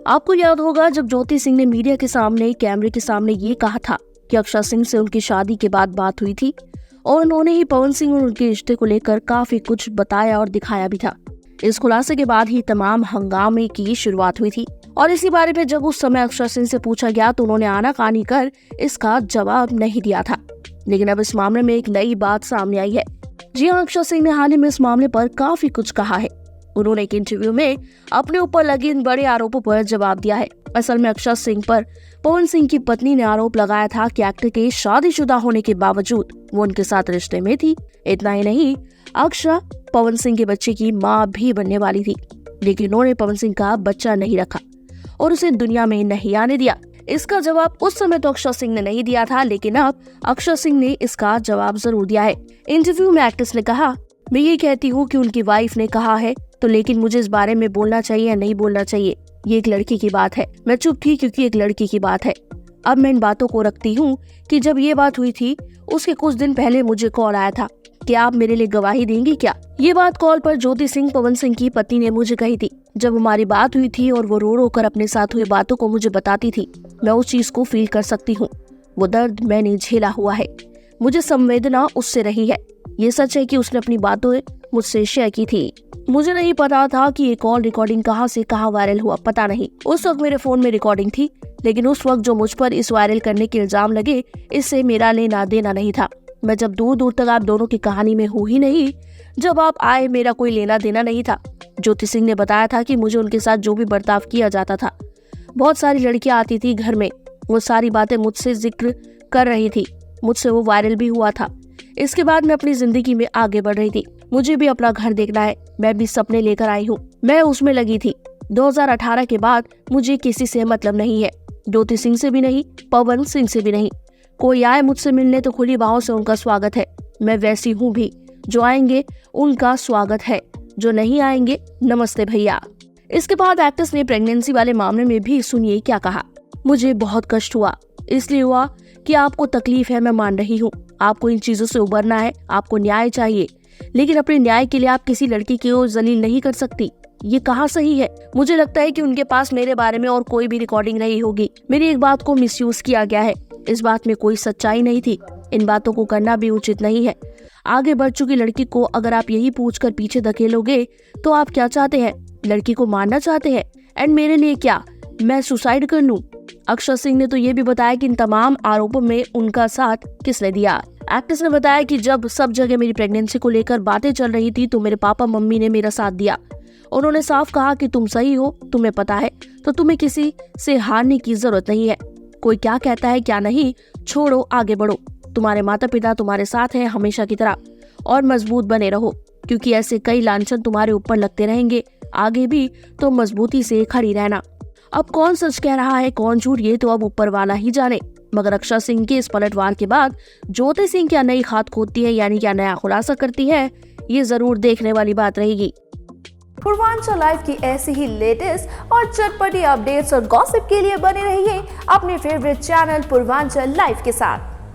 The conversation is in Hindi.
आपको याद होगा जब ज्योति सिंह ने मीडिया के सामने कैमरे के सामने ये कहा था कि अक्षय सिंह से उनकी शादी के बाद बात हुई थी और उन्होंने ही पवन सिंह और उनके रिश्ते को लेकर काफी कुछ बताया और दिखाया भी था। इस खुलासे के बाद ही तमाम हंगामे की शुरुआत हुई थी और इसी बारे में जब उस समय अक्षय सिंह से पूछा गया तो उन्होंने आनाकानी कर इसका जवाब नहीं दिया था। लेकिन अब इस मामले में एक नई बात सामने आई है। जी हाँ, अक्षय सिंह ने हाल ही में इस मामले पर काफी कुछ कहा है। उन्होंने एक इंटरव्यू में अपने ऊपर लगे इन बड़े आरोपों पर जवाब दिया है। असल में अक्षय सिंह पर पवन सिंह की पत्नी ने आरोप लगाया था कि एक्टर के शादीशुदा होने के बावजूद वो उनके साथ रिश्ते में थी। इतना ही नहीं, अक्षय पवन सिंह के बच्चे की मां भी बनने वाली थी, लेकिन उन्होंने पवन सिंह का बच्चा नहीं रखा और उसे दुनिया में नहीं आने दिया। इसका जवाब उस समय तो अक्षय सिंह ने नहीं दिया था, लेकिन अब अक्षय सिंह ने इसका जवाब जरूर दिया है। इंटरव्यू में एक्ट्रेस ने कहा, मैं ये कहती हूँ कि उनकी वाइफ ने कहा है तो, लेकिन मुझे इस बारे में बोलना चाहिए या नहीं बोलना चाहिए, ये एक लड़की की बात है। मैं चुप थी क्योंकि एक लड़की की बात है। अब मैं इन बातों को रखती हूँ कि जब ये बात हुई थी उसके कुछ दिन पहले मुझे कॉल आया था कि आप मेरे लिए गवाही देंगी क्या। ये बात कॉल पर ज्योति सिंह पवन सिंह की पत्नी ने मुझे कही थी। जब हमारी बात हुई थी और वो रो रो कर अपने साथ हुई बातों को मुझे बताती थी, मैं उस चीज को फील कर सकती हूँ। वो दर्द मैंने झेला हुआ है, मुझे संवेदना उससे रही है। ये सच है कि उसने अपनी बातों मुझसे शेयर की थी। मुझे नहीं पता था कि ये कॉल रिकॉर्डिंग कहाँ से कहाँ वायरल हुआ, पता नहीं। उस वक्त मेरे फोन में रिकॉर्डिंग थी, लेकिन उस वक्त जो मुझ पर इस वायरल करने के इल्जाम लगे, इससे मेरा लेना देना नहीं था। मैं जब दूर दूर तक आप दोनों की कहानी में हूँ ही नहीं, जब आप आए मेरा कोई लेना देना नहीं था। ज्योति सिंह ने बताया था कि मुझे उनके साथ जो भी बर्ताव किया जाता था, बहुत सारी लड़कियां आती थी घर में, वो सारी बातें मुझसे जिक्र कर रही थी, मुझसे वो वायरल भी हुआ था। इसके बाद मैं अपनी जिंदगी में आगे बढ़ रही थी। मुझे भी अपना घर देखना है, मैं भी सपने लेकर आई हूँ, मैं उसमें लगी थी। 2018 के बाद मुझे किसी से मतलब नहीं है, ज्योति सिंह से भी नहीं, पवन सिंह से भी नहीं। कोई आए मुझसे मिलने तो खुली बाहों से उनका स्वागत है, मैं वैसी हूँ भी। जो आएंगे उनका स्वागत है, जो नहीं आएंगे नमस्ते भैया। इसके बाद एक्ट्रेस ने प्रेगनेंसी वाले मामले में भी सुनिए क्या कहा। मुझे बहुत कष्ट हुआ, इसलिए हुआ कि आपको तकलीफ है, मैं मान रही हूँ। आपको इन चीजों से उबरना है, आपको न्याय चाहिए, लेकिन अपने न्याय के लिए आप किसी लड़की को जलील नहीं कर सकती। ये कहाँ सही है। मुझे लगता है कि उनके पास मेरे बारे में और कोई भी रिकॉर्डिंग नहीं होगी। मेरी एक बात को मिसयूज किया गया है, इस बात में कोई सच्चाई नहीं थी। इन बातों को करना भी उचित नहीं है। आगे बढ़ चुकी लड़की को अगर आप यही पूछकर पीछे धकेलोगे तो आप क्या चाहते हैं, लड़की को मारना चाहते हैं? एंड मेरे लिए क्या, मैं सुसाइड कर लूं? अक्षय सिंह ने तो ये भी बताया कि इन तमाम आरोपों में उनका साथ किसने दिया। एक्ट्रेस ने बताया कि जब सब जगह मेरी प्रेगनेंसी को लेकर बातें चल रही थी तो मेरे पापा मम्मी ने मेरा साथ दिया। उन्होंने साफ कहा कि तुम सही हो, तुम्हें पता है, तो तुम्हें किसी से हारने की जरूरत नहीं है। कोई क्या कहता है क्या नहीं, छोड़ो, आगे बढ़ो। तुम्हारे माता पिता तुम्हारे साथ हैं हमेशा की तरह, और मजबूत बने रहो, क्योंकि ऐसे कई लांछन तुम्हारे ऊपर लगते रहेंगे। आगे भी तो मजबूती से खड़ी रहना। अब कौन सच कह रहा है कौन झूठ, ये तो अब ऊपर वाला ही जाने। मगर अक्षय सिंह के इस पलटवार के बाद ज्योति सिंह क्या नई खात खोदती है, यानी क्या नया खुलासा करती है, ये जरूर देखने वाली बात रहेगी। पूर्वांचल लाइव की ऐसी ही लेटेस्ट और चटपटी अपडेट्स और गॉसिप के लिए बने रहिए अपने फेवरेट चैनल पूर्वांचल लाइव के साथ।